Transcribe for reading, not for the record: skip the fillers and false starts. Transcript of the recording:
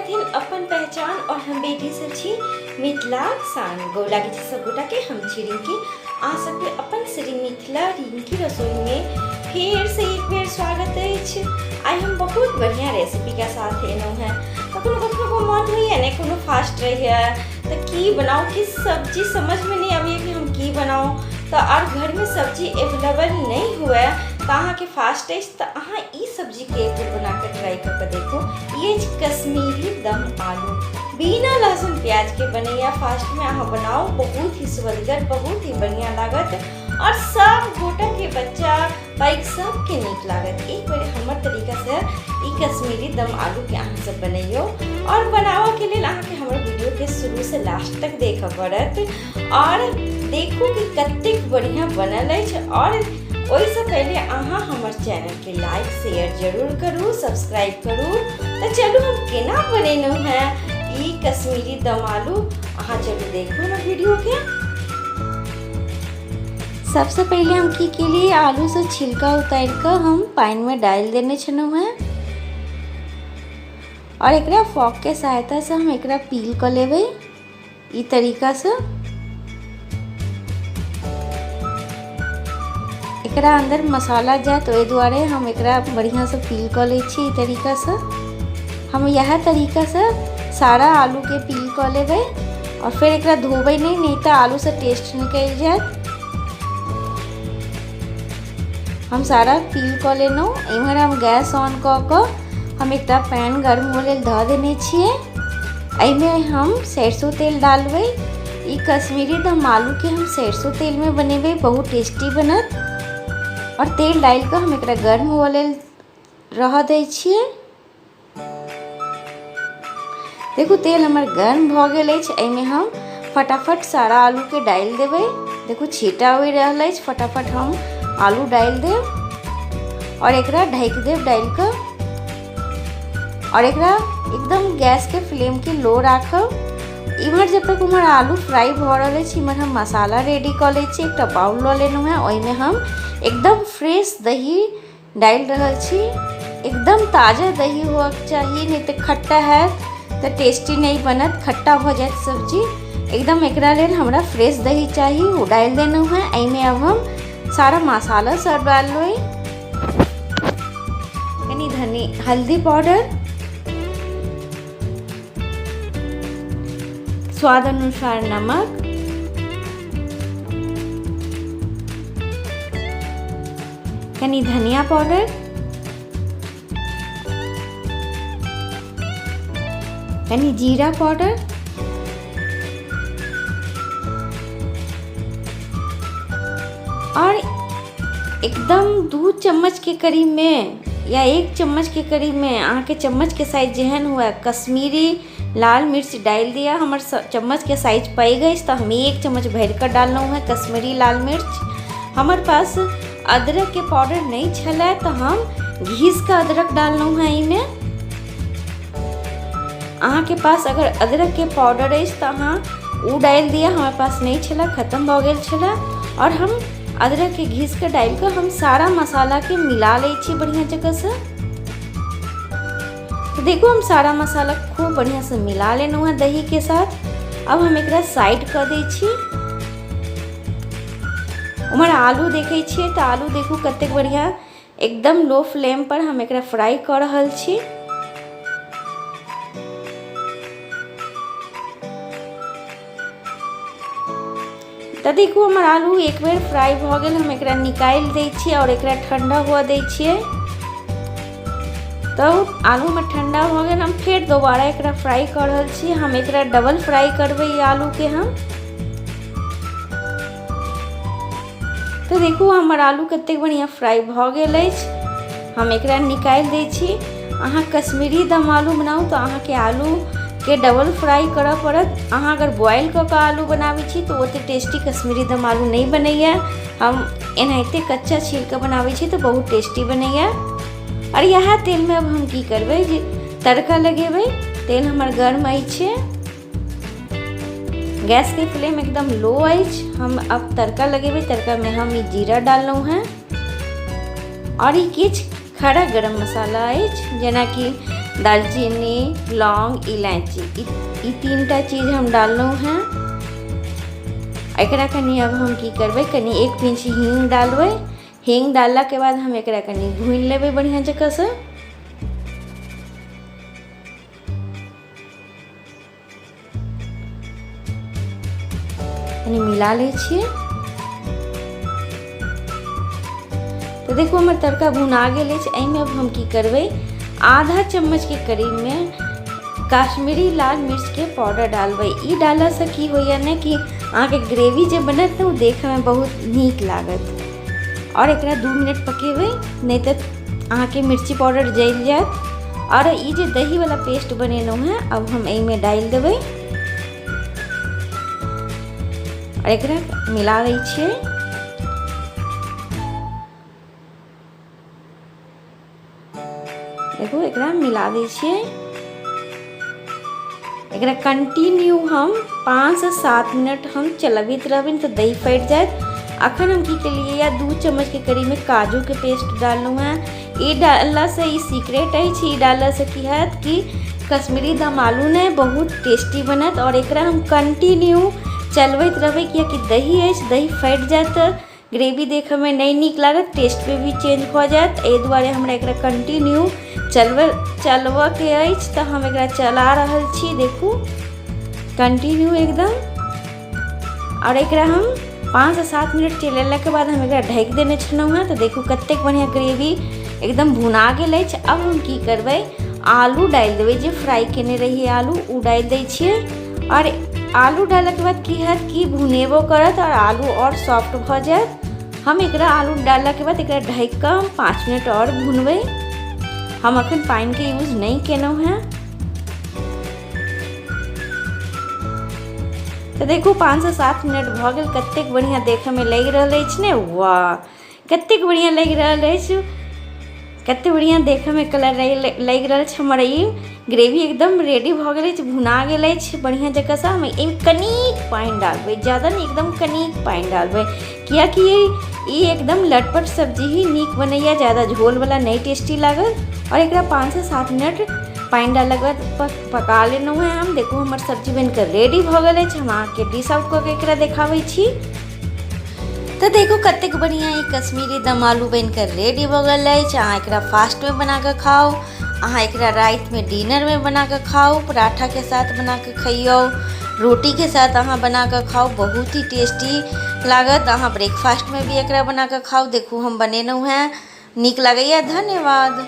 हथिन अपन पहचान और हम बेटी सब छी मिथिला सान गोला के सब गोटा के हम छी रिंकी आ सबके अपन श्री मिथिला रिंकी रसोई में फिर से एक बेर स्वागत है। आई हम बहुत बढ़िया रेसिपी के साथ एनौ है। कखनो कखनो को मन हुई है ने कोनो फास्ट रही है तो की बनाओ कि सब्जी समझ में नहीं आवे कि हम की बनाओ तो और घर में सब्जी अवेलेबल नहीं हुआ तो अहाँ के फास्ट है तो अहाँ ई सब्जी के एक बना कर ट्राई करके देखो। ये कश्मीरी दम आलू बिना लहसुन प्याज के बने या फास्ट में अहाँ बनाओ, बहुत ही स्वादिष्ट बहुत ही बढ़िया लागत और सब गोटा के बच्चा बाइक सब के नीक लागत। एक बार हमर तरीका से ई कश्मीरी दम आलू के अहाँ सब बनइयो और बनावा के लिए अहाँ के हमर वीडियो के शुरू से लास्ट तक देखा पड़त और देखो कि कतेक बढ़िया बनल है। और ओइसे पहले अहाँ हमर चैनल के लाइक शेयर जरूर करू, सब्सक्राइब करू। तो चलो हम केना बनेनु है ई कश्मीरी दम आलू, अहाँ चलो देखो ना वीडियो के। सबसे पहले हम की के लिए आलू से छिलका उतार कर हम पानी में डाल देने छनु है और एकरा फॉक के सहायता से हम एकरा पील कर लेबै ई तरीका से। एकरा अंदर मसाला जात ओहि दुआरे हम एकरा बढ़िया से पील कर ले छी। ई तरीका से हम यह तरीका से सारा आलू के पील कर लेबै और फिर एकरा धोबै नहीं तो आलू से टेस्ट निकल जात। हम सारा पील कर लेनो। इमहर हम गैस ऑन कर हम एक पैन गर्म होले ध देने छिए। एमे हम सरसों तेल डालबै। ई कश्मीरी दम आलू के हम सरसों तेल में बनेबै, बहुत टेस्टी बनत। और तेल डाल कर हम एकरा गर्म होले रह दै छिए। देखो तेल हमार गर्म भ गेल अछि। एमे हम फटाफट सारा आलू के डाल देबै। देखो छीटा हो रहल अछि, फटाफट हम आलू डाल देव और एकरा ढक देव डाल कर और एकरा एकदम गैस के फ्लेम के लो राखब। इमहर जब तक हमार आलू फ्राई भ रहल अछि इमहर हम मसाला रेडी कर ले छी। एक बाउल ल लेनु है, ओहि में हम एकदम फ्रेश दही डाल रहल छी। एकदम ताजा दही होक चाहिए, नहीं तो खट्टा है तो टेस्टी नहीं बनत, खट्टा हो जाए सब्जी। एकदम एकरा लेल हमरा फ्रेश दही चाहिए, वो डाल देनु है। एमे अब हम सारा मसाला सब डाल लो। यानी हल्दी पाउडर, स्वाद अनुसार नमक, यानी धनिया पाउडर, यानी जीरा पाउडर, और एकदम 2 चम्मच के करीब में या 1 चम्मच के करीब में अहाँ के चम्मच के साइज जहन हुआ कश्मीरी लाल मिर्च डाल दिया। हमार चम्मच के साइज पाई गई तो हम 1 चम्मच भर कर डालना है कश्मीरी लाल मिर्च। हमारे पास अदरक के पाउडर नहीं छला तो हम घीस का अदरक डालना है। इमे अहाँ के पास अगर अदरक के पाउडर है तो अहाँ वो डाल दिया, हमारे पास नहीं छला, खत्म हो गया छला। और हम अदरक के घीस के डाल कर हम सारा मसाला के मिला ले छी बढ़िया जगह से। तो देखो हम सारा मसाला खूब बढ़िया से मिला लेना है दही के साथ। अब हम एकरा साइड कर दे छी। हमारा आलू देखे छिए तो आलू देखो कतेक बढ़िया एकदम लो फ्लेम पर हम एकरा फ्राई कर रहल छी। तो देखो हमार आलू एक बेर फ्राई भ गेल, हम एकरा निकाल दै छिए और एकरा ठंडा हुआ दै छिए। तो आलू में ठंडा हो गए, हम फिर दोबारा एकरा फ्राई कर रहल छी। हम एकरा डबल फ्राई करबै आलू के हम। तो देखो हमार आलू कतेक बढ़िया फ्राई भ गेल अछि। हम एकरा निकाल दै छी। अहाँ कश्मीरी दम आलू बनाऊ तो अहाँ के आलू के डबल फ्राई करऽ पड़त। अहाँ अगर बॉयल कऽ के आलू बनाबै छी तो ओते टेस्टी कश्मीरी दम आलू नहीं बनैया। हम एनाहिते कच्चा छील के बनाबै छी तो बहुत टेस्टी बनैया। और यह तेल में अब हम की करबै जे तड़का लगेबै। तेल हमार गर्म अछि, गैस के फ्लेम एकदम लो अछि। हम अब तड़का लगेबै। तड़का में हम जीरा डाललहुँ हैं और किछ खड़ा गरम मसाला अछि जेना कि दालचीनी, लौंग, इलायची, ई तीनटा चीज हम डाललहुँ हैं। एकरा कनी अब हम की करबै, कनी एक पिंच हींग डालबै। हींग डालला के बाद हम एकरा कनी भून लेबै बढ़िया जगह से। कनी मिला लै छियै। तो देखो हमर तड़का भुना गेल अछि। एहिमे अब हम की करबै, आधा चम्मच के करीब में काश्मीरी लाल मिर्च के पाउडर डालबै। ई डालला से की होइए ने कि अहाँके ग्रेवी जे बनत ने, वो देखे में बहुत नीक लागत। और एकरा 2 मिनट पकेबै, नहीं तो अहाँके मिर्ची पाउडर जल जात। और ई जे दही वाला पेस्ट बनेलहुँ हैं, अब हम एहिमे डालि देबै और एकरा मिला दै छियै। देखो एकरा मिला दै छियै। एकरा कंटिन्यू हम 5 से 7 मिनट हम चलबैत रहबै, तो दही फट जात। अखन हम की केलिए या 2 चम्मच के करीब में काजू के पेस्ट डाललहुँ हैं। ई डालला से ई सीक्रेट अछि। ई डालला से की हैत कि कश्मीरी दम आलू ने बहुत टेस्टी बनत। और एकरा हम कंटिन्यू चलबैत रहबै, कियाकि दही अछि, दही फट जात, ग्रेवी देखे में नहीं नीक लागत, टेस्ट पे भी चेंज हो जात। एहि दुआरे हमरा एकरा कंटिन्यू चलबऽ के अछि, तो हम एकरा चला रहल छी। देखू कंटिन्यू एकदम। और एकरा हम 5 से 7 मिनट चलेला के बाद हम एकरा ढक देने छलहुँ हैं। तो देखू कतेक बढ़िया ग्रेवी एकदम भुना गेल अछि। अब हम की करबै, आलू डालि देबै। जे फ्राई केने रहिए आलू, उ डालि दै छियै। और आलू डालला के बाद की हैत कि भुनेबो करत और आलू और सॉफ्ट भ जायत। हम एकरा आलू डालला के बाद एकरा ढक कऽ हम 5 मिनट और भुनबै। हम अखन पानी के यूज नहीं केलहुँ हैं। तो देखो 5 से 7 मिनट भ गेल। कतेक बढ़िया देखे में लग रहल अछि ने। वाह, कतेक बढ़िया लग रहल अछि, कतेक बढ़िया देखे में कलर लग रहल छै। हमर ई ग्रेवी एकदम रेडी भ गेल अछि, भुना गेल अछि बढ़िया जगह से। हम एहिमे कनिक पानी डालबै, ज़्यादा नहीं, एकदम कनिक पानी डालबै, कियाकि ई एकदम लटपट सब्जी ही नीक बनैया, ज़्यादा झोल वाला नहीं टेस्टी लागत। और एकरा 5 से 7 मिनट पानी डालला के बाद पका लेलहुँ हैं हम। देखू हमर सब्जी बनकर रेडी भ गेल अछि। हम अहाँके डिश आउट कऽ के एकरा देखाबै छी। तो देखो कतेक बढ़िया ई कश्मीरी दम आलू बनकर रेडी भ गेल अछि। अहाँ एकरा फास्ट में बना के खाओ, अहाँ एकरा रात में डिनर में बना के खाओ, पराठा के साथ बना के खाइयो, रोटी के साथ अहाँ बना के खाओ, बहुत ही टेस्टी लागत। अहाँ ब्रेकफास्ट में भी एकरा बना के खाओ। देखू हम बनेलहुँ हैं, नीक लगैया। धन्यवाद।